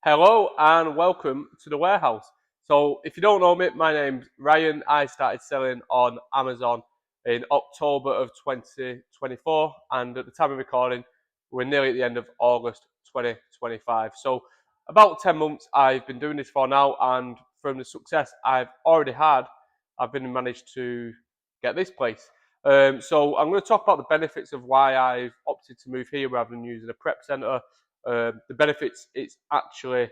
Hello and welcome to the warehouse. So, if you don't know me, my name's Ryan. I started selling on Amazon in October of 2024, and at the time of recording, we're nearly at the end of August 2025. So, about 10 months I've been doing this for now, and from the success I've already had, I've been managed to get this place. So, I'm going to talk about the benefits of why I've opted to move here rather than using a prep centre, the benefits it's actually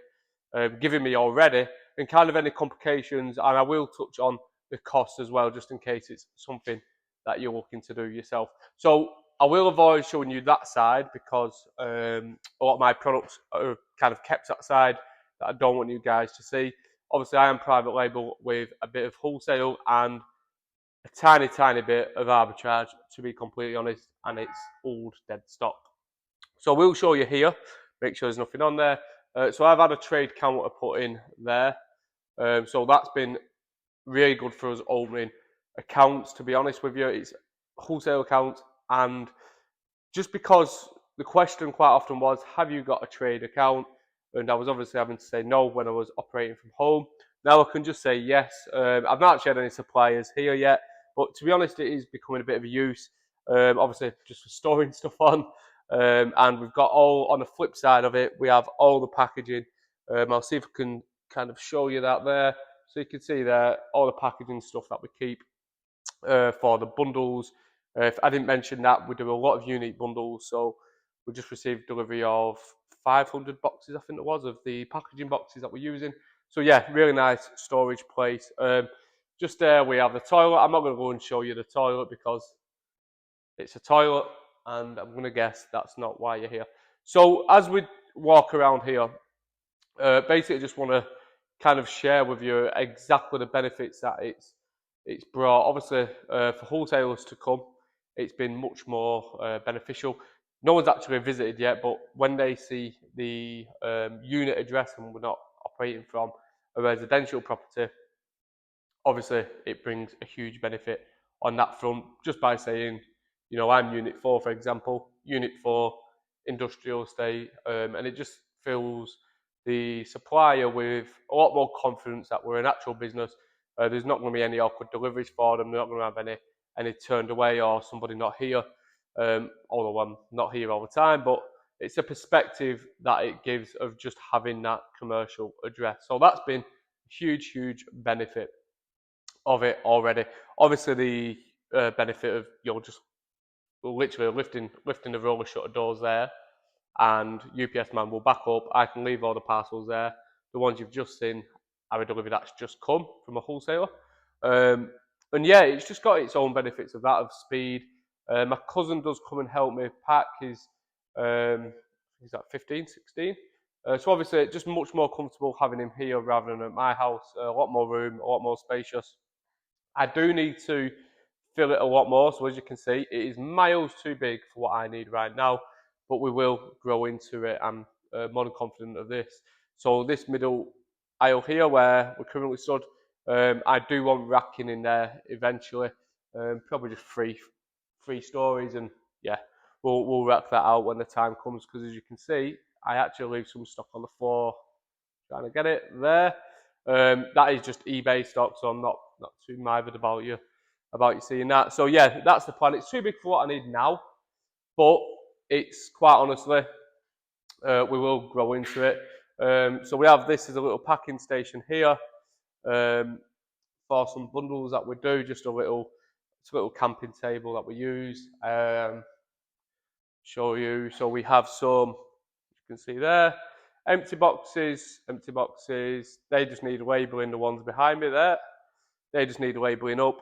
giving me already, and kind of any complications. And I will touch on the cost as well, just in case it's something that you're looking to do yourself. So I will avoid showing you that side because a lot of my products are kind of kept that side that I don't want you guys to see. Obviously, I am private label with a bit of wholesale and a tiny bit of arbitrage, to be completely honest, and it's old dead stock. So we'll show you here, make sure there's nothing on there. So I've had a trade counter put in there. So that's been really good for us opening accounts, to be honest with you. It's wholesale accounts, and just because the question quite often was, have you got a trade account? And I was obviously having to say no when I was operating from home. Now I can just say yes. I've not actually had any suppliers here yet, but to be honest, it is becoming a bit of a use. Obviously, just for storing stuff on. And we've got all, on the flip side of it, we have all the packaging. I'll see if I can kind of show you that there. So you can see there, all the packaging stuff that we keep for the bundles. If I didn't mention that, we do a lot of unique bundles. So we just received delivery of 500 boxes, I think it was, of the packaging boxes that we're using. So yeah, really nice storage place. Just there we have the toilet. I'm not going to go and show you the toilet because it's a toilet, and I'm going to guess that's not why you're here. So as we walk around here, basically just want to kind of share with you exactly the benefits that it's brought. Obviously, for wholesalers to come, it's been much more beneficial. No one's actually visited yet, but when they see the unit address and we're not operating from a residential property, obviously it brings a huge benefit on that front just by saying, you know, I'm Unit 4, for example, Unit 4 industrial estate, and it just fills the supplier with a lot more confidence that we're an actual business. There's not going to be any awkward deliveries for them. They're not going to have any turned away or somebody not here. Although I'm not here all the time, but it's a perspective that it gives of just having that commercial address. So that's been a huge benefit of it already. Obviously, the benefit of you're just literally lifting the roller shutter doors there, and UPS man will back up. I can leave all the parcels there. The ones you've just seen are a delivery that's just come from a wholesaler. And yeah, it's just got its own benefits of that, of speed. My cousin does come and help me pack. He's at 15, 16. So obviously, just much more comfortable having him here rather than at my house. A lot more room, a lot more spacious. I do need to fill it a lot more. So as you can see, it is miles too big for what I need right now, but we will grow into it. I'm more than confident of this. So this middle aisle here where we're currently stood, I do want racking in there eventually. Probably just three stories, and yeah, we'll rack that out when the time comes, because as you can see, I actually leave some stock on the floor. Trying to get it there. That is just eBay stock, so I'm not too mithered about you seeing that. So yeah, that's the plan. It's too big for what I need now, but it's quite honestly, we will grow into it. So we have this as a little packing station here for some bundles that we do. Just it's a little camping table that we use. Show you. So we have some, you can see there, empty boxes. They just need labeling. The ones behind me there, they just need labeling up.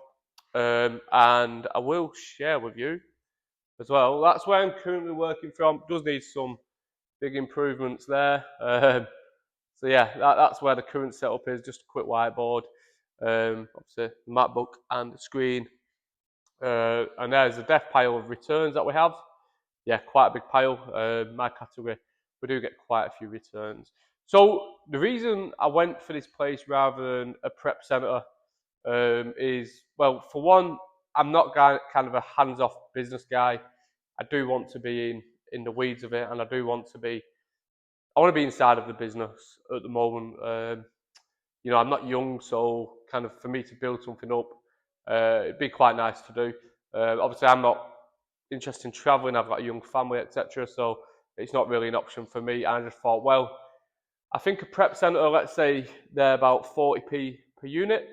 And I will share with you as well. That's where I'm currently working from. Does need some big improvements there. So yeah, that's where the current setup is. Just a quick whiteboard, obviously the MacBook and the screen. And there's a depth pile of returns that we have. Yeah, quite a big pile. My category, we do get quite a few returns. So the reason I went for this place rather than a prep centre is, well, for one, I'm not kind of a hands-off business guy. I do want to be in the weeds of it, and I do want to be I want to be inside of the business at the moment. You know, I'm not young, so kind of for me to build something up, it'd be quite nice to do. Obviously, I'm not interested in traveling. I've got a young family, etc. So it's not really an option for me. And I just thought, well, I think a prep centre, let's say they're about 40p per unit,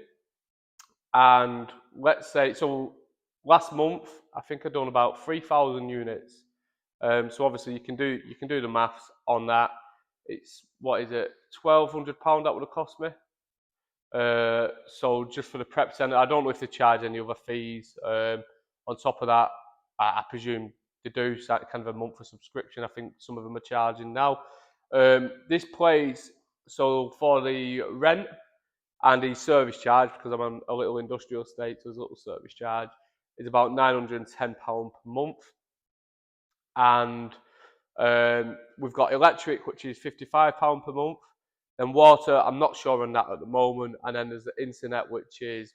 and let's say so. Last month, I think I've done about 3,000 units. So obviously you can do the maths on that. It's what is it, £1,200 that would have cost me. So just for the prep centre, I don't know if they charge any other fees. On top of that, I presume they do kind of a monthly subscription. I think some of them are charging now. This place, so for the rent and the service charge, because I'm on a little industrial estate, so there's a little service charge, is about £910 per month. And we've got electric, which is £55 per month. Then water, I'm not sure on that at the moment. And then there's the internet, which is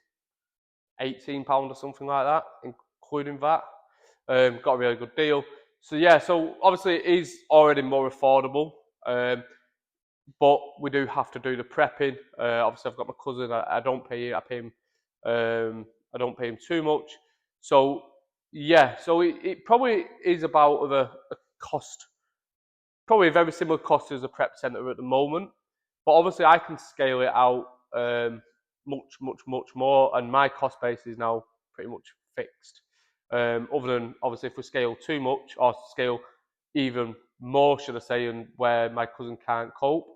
£18 or something like that, including that. Got a really good deal. So yeah, so obviously it is already more affordable. But we do have to do the prepping. Obviously, I've got my cousin. I don't pay. I pay him. I don't pay him too much. So yeah. So it probably is about a cost, probably a very similar cost as a prep centre at the moment. But obviously, I can scale it out much more, and my cost base is now pretty much fixed. Other than obviously, if we scale too much or scale even more, should I say, and where my cousin can't cope,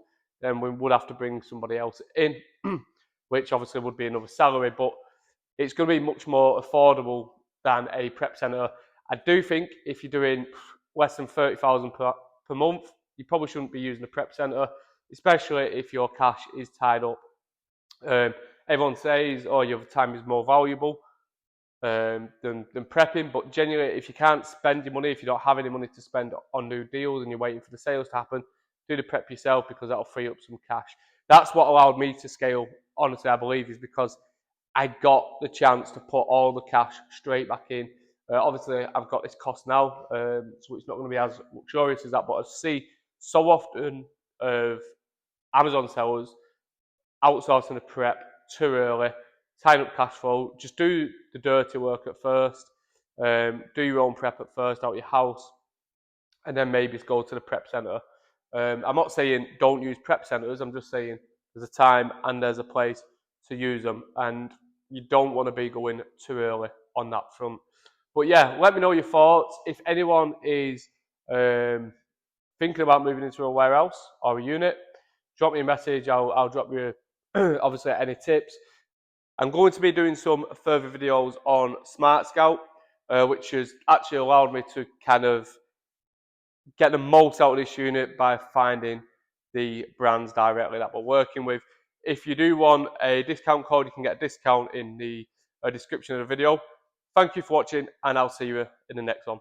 then we would have to bring somebody else in, which obviously would be another salary. But it's going to be much more affordable than a prep centre. I do think if you're doing less than 30,000 per month, you probably shouldn't be using a prep centre, especially if your cash is tied up. Everyone says, oh, your time is more valuable than prepping, but genuinely, if you can't spend your money, if you don't have any money to spend on new deals and you're waiting for the sales to happen, do the prep yourself, because that'll free up some cash. That's what allowed me to scale, honestly, I believe, is because I got the chance to put all the cash straight back in. Obviously, I've got this cost now, so it's not going to be as luxurious as that, but I see so often of Amazon sellers outsourcing the prep too early, tying up cash flow. Just do the dirty work at first. Do your own prep at first out your house, and then maybe go to the prep centre. I'm not saying don't use prep centres. I'm just saying there's a time and there's a place to use them, and you don't want to be going too early on that front. But yeah, let me know your thoughts. If anyone is thinking about moving into a warehouse or a unit, drop me a message. I'll drop you obviously any tips. I'm going to be doing some further videos on Smart Scout, which has actually allowed me to kind of get the most out of this unit by finding the brands directly that we're working with. If you do want a discount code, you can get a discount in the description of the video. Thank you for watching, and I'll see you in the next one.